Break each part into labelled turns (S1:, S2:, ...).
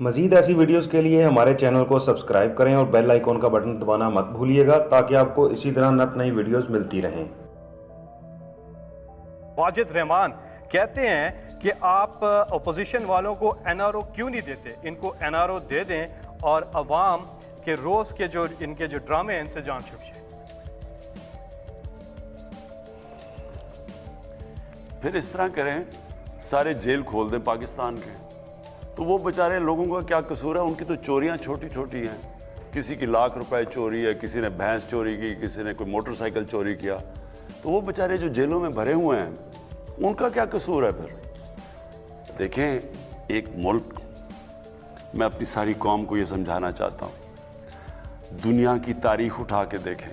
S1: مزید ایسی ویڈیوز کے لیے ہمارے چینل کو سبسکرائب کریں اور بیل آئیکن کا بٹن دبانا مت بھولیے گا تاکہ آپ کو اسی طرح نئی ویڈیوز ملتی رہیں۔
S2: واجد رحمان کہتے ہیں کہ آپ اپوزیشن والوں کو این آر او کیوں نہیں دیتے، ان کو این آر او دے دیں اور عوام کے روز کے ان کے جو ڈرامے ہیں ان سے جان چھوٹ جائے۔
S3: پھر اس طرح کریں، سارے جیل کھول دیں پاکستان کے، تو وہ بیچارے لوگوں کا کیا قصور ہے؟ ان کی تو چوریاں چھوٹی چھوٹی ہیں، کسی کی لاکھ روپے چوری ہے، کسی نے بھینس چوری کی، کسی نے کوئی موٹر سائیکل چوری کیا، تو وہ بیچارے جو جیلوں میں بھرے ہوئے ہیں ان کا کیا قصور ہے؟ پھر دیکھیں، ایک ملک، میں اپنی ساری قوم کو یہ سمجھانا چاہتا ہوں، دنیا کی تاریخ اٹھا کے دیکھیں،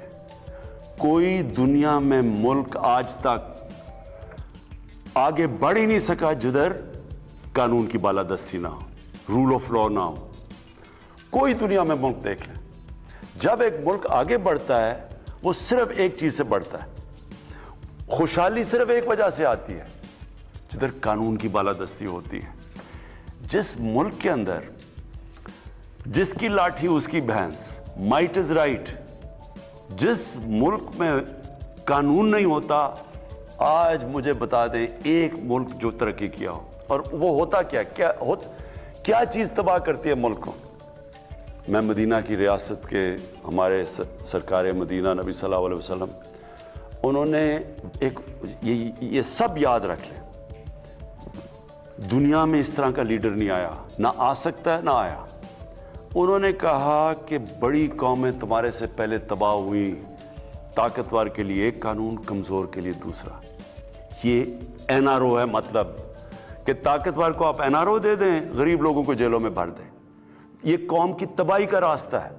S3: کوئی دنیا میں ملک آج تک آگے بڑھ ہی نہیں سکا جدھر قانون کی بالادستی نہ ہو، رول آف لا نہ ہو۔ کوئی دنیا میں ملک دیکھ لیں، جب ایک ملک آگے بڑھتا ہے وہ صرف ایک چیز سے بڑھتا ہے، خوشحالی صرف ایک وجہ سے آتی ہے، جدھر قانون کی بالادستی ہوتی ہے۔ جس ملک کے اندر جس کی لاٹھی اس کی بھینس، مائٹ از رائٹ، جس ملک میں قانون نہیں ہوتا، آج مجھے بتا دیں ایک ملک جو ترقی کیا ہو، اور وہ ہوتا کیا چیز تباہ کرتی ہے ملک کو؟ میں مدینہ کی ریاست کے ہمارے سرکار مدینہ نبی صلی اللہ علیہ وسلم، انہوں نے یہ سب یاد رکھ لیں، دنیا میں اس طرح کا لیڈر نہیں آیا، نہ آ سکتا ہے نہ آیا۔ انہوں نے کہا کہ بڑی قومیں تمہارے سے پہلے تباہ ہوئی، طاقتور کے لیے ایک قانون، کمزور کے لیے دوسرا۔ یہ این آر او ہے، مطلب کہ طاقتور کو آپ این آر او دے دیں، غریب لوگوں کو جیلوں میں بھر دیں۔ یہ قوم کی تباہی کا راستہ ہے۔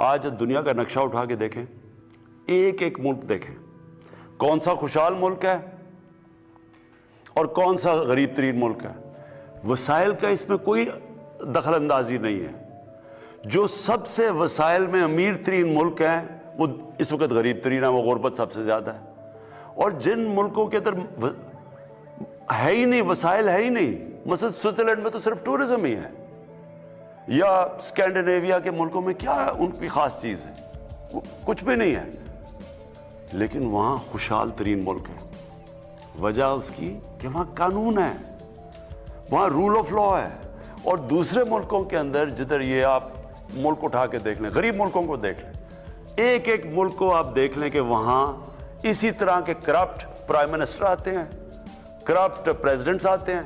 S3: آج دنیا کا نقشہ اٹھا کے دیکھیں، ایک ایک ملک دیکھیں، کون سا خوشحال ملک ہے اور کون سا غریب ترین ملک ہے۔ وسائل کا اس میں کوئی دخل اندازی نہیں ہے۔ جو سب سے وسائل میں امیر ترین ملک ہیں وہ اس وقت غریب ترین ہے، وہ غربت سب سے زیادہ ہے۔ اور جن ملکوں کے اندر ہے ہی نہیں، وسائل ہے ہی نہیں، مثلا سوئٹزرلینڈ میں تو صرف ٹورزم ہی ہے، یا اسکینڈینیویا کے ملکوں میں کیا ہے ان کی خاص چیز ہے؟ وہ کچھ بھی نہیں ہے، لیکن وہاں خوشحال ترین ملک ہے۔ وجہ اس کی کہ وہاں قانون ہے، وہاں رول آف لا ہے۔ اور دوسرے ملکوں کے اندر جدھر یہ آپ ملک اٹھا کے دیکھ لیں، غریب ملکوں کو دیکھ لیں، ایک ایک ملک کو آپ دیکھ لیں کہ وہاں اسی طرح کے کرپٹ پرائم منسٹر آتے ہیں، کرپٹ پریزیڈنٹس آتے ہیں،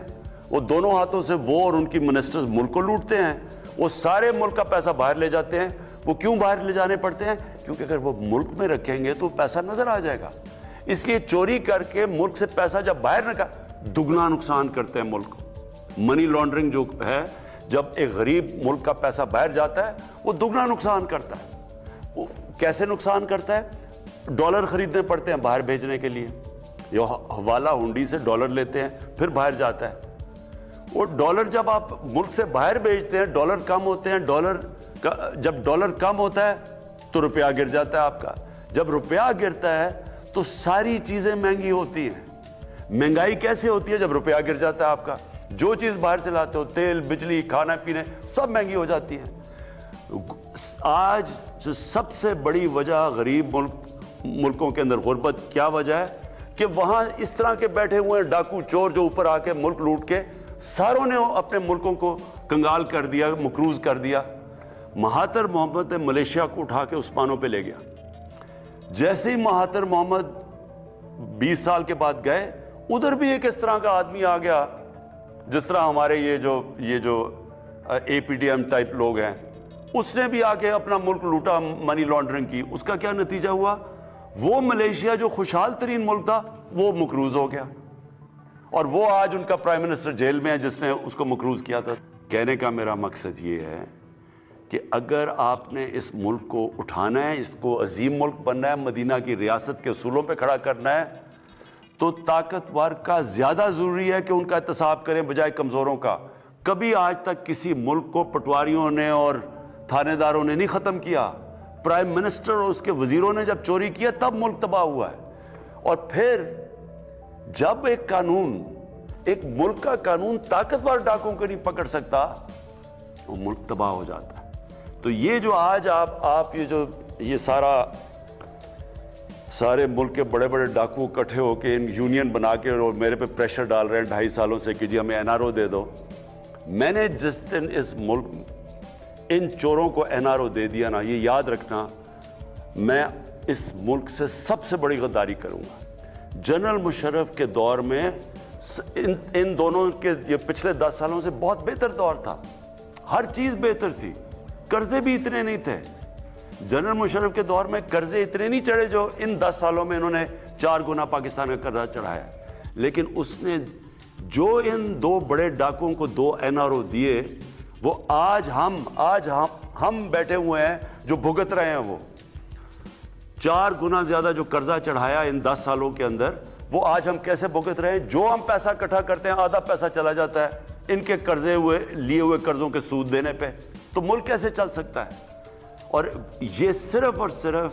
S3: وہ دونوں ہاتھوں سے وہ اور ان کی منسٹرز ملک کو لوٹتے ہیں، وہ سارے ملک کا پیسہ باہر لے جاتے ہیں۔ وہ کیوں باہر لے جانے پڑتے ہیں؟ کیونکہ اگر وہ ملک میں رکھیں گے تو پیسہ نظر آ جائے گا، اس لیے چوری کر کے ملک سے پیسہ جب باہر نکال، دگنا نقصان کرتے ہیں ملک کو۔ منی لانڈرنگ جو ہے، جب ایک غریب ملک کا پیسہ باہر جاتا ہے وہ دگنا نقصان کرتا ہے۔ وہ کیسے نقصان کرتا ہے؟ ڈالر خریدنے پڑتے ہیں باہر بھیجنے کے لیے، یہ حوالہ ہنڈی سے ڈالر لیتے ہیں، پھر باہر جاتا ہے۔ وہ ڈالر جب آپ ملک سے باہر بھیجتے ہیں، ڈالر کم ہوتے ہیں، جب ڈالر کم ہوتا ہے تو روپیہ گر جاتا ہے آپ کا، جب روپیہ گرتا ہے تو ساری چیزیں مہنگی ہوتی ہیں۔ مہنگائی کیسے ہوتی ہے؟ جب روپیہ گر جاتا ہے آپ کا، جو چیز باہر سے لاتے ہو، تیل، بجلی، کھانا پینے، سب مہنگی ہو جاتی ہیں۔ آج جو سب سے بڑی وجہ غریب ملکوں کے اندر غربت کیا وجہ ہے؟ کہ وہاں اس طرح کے بیٹھے ہوئے ہیں ڈاکو چور جو اوپر آ کے ملک لوٹ کے ساروں نے اپنے ملکوں کو کنگال کر دیا، مقروض کر دیا۔ مہاتر محمد نے ملیشیا کو اٹھا کے عثمانوں پہ لے گیا۔ جیسے ہی مہاتر محمد 20 سال کے بعد گئے، ادھر بھی ایک اس طرح کا آدمی آ گیا، جس طرح ہمارے یہ جو اے پی ڈی ایم ٹائپ لوگ ہیں، اس نے بھی آ کے اپنا ملک لوٹا، منی لانڈرنگ کی۔ اس کا کیا نتیجہ ہوا؟ وہ ملیشیا جو خوشحال ترین ملک تھا وہ مقروض ہو گیا، اور وہ آج ان کا پرائم منسٹر جیل میں ہے جس نے اس کو مقروض کیا تھا۔ کہنے کا میرا مقصد یہ ہے کہ اگر آپ نے اس ملک کو اٹھانا ہے، اس کو عظیم ملک بننا ہے، مدینہ کی ریاست کے اصولوں پہ کھڑا کرنا ہے، تو طاقتور کا زیادہ ضروری ہے کہ ان کا احتساب کریں بجائے کمزوروں کا۔ کبھی آج تک کسی ملک کو پٹواریوں نے اور تھانے داروں نے نہیں ختم کیا، پرائم منسٹر اور اس کے وزیروں نے جب چوری کیا تب ملک تباہ ہوا ہے۔ اور پھر جب ایک ملک کا قانون طاقتور ڈاکوں کو نہیں پکڑ سکتا، وہ ملک تباہ ہو جاتا ہے۔ تو یہ جو آج آپ یہ سارے ملک کے بڑے بڑے ڈاکو اکٹھے ہو کے ان یونین بنا کے اور میرے پہ پریشر ڈال رہے ہیں 2.5 سالوں سے کہ جی ہمیں این آر او دے دو۔ میں نے جس دن اس ملک ان چوروں کو این آر او دے دیا نا، یہ یاد رکھنا، میں اس ملک سے سب سے بڑی غداری کروں گا۔ جنرل مشرف کے دور میں ان دونوں کے یہ پچھلے 10 سالوں سے بہت بہتر دور تھا، ہر چیز بہتر تھی، قرضے بھی اتنے نہیں تھے۔ جنرل مشرف کے دور میں قرضے اتنے نہیں چڑھے جو ان 10 سالوں میں انہوں نے 4 گنا پاکستان کا قرضہ چڑھایا۔ لیکن اس نے جو ان 2 بڑے ڈاکوؤں کو 2 این آر او دیے، وہ آج ہم بیٹھے ہوئے ہیں جو بھگت رہے ہیں، وہ 4 گنا زیادہ جو قرضہ چڑھایا ان 10 سالوں کے اندر، وہ آج ہم کیسے بھگت رہے ہیں؟ جو ہم پیسہ اکٹھا کرتے ہیں آدھا پیسہ چلا جاتا ہے ان کے لیے ہوئے قرضوں کے سود دینے پہ۔ تو ملک کیسے چل سکتا ہے؟ اور یہ صرف اور صرف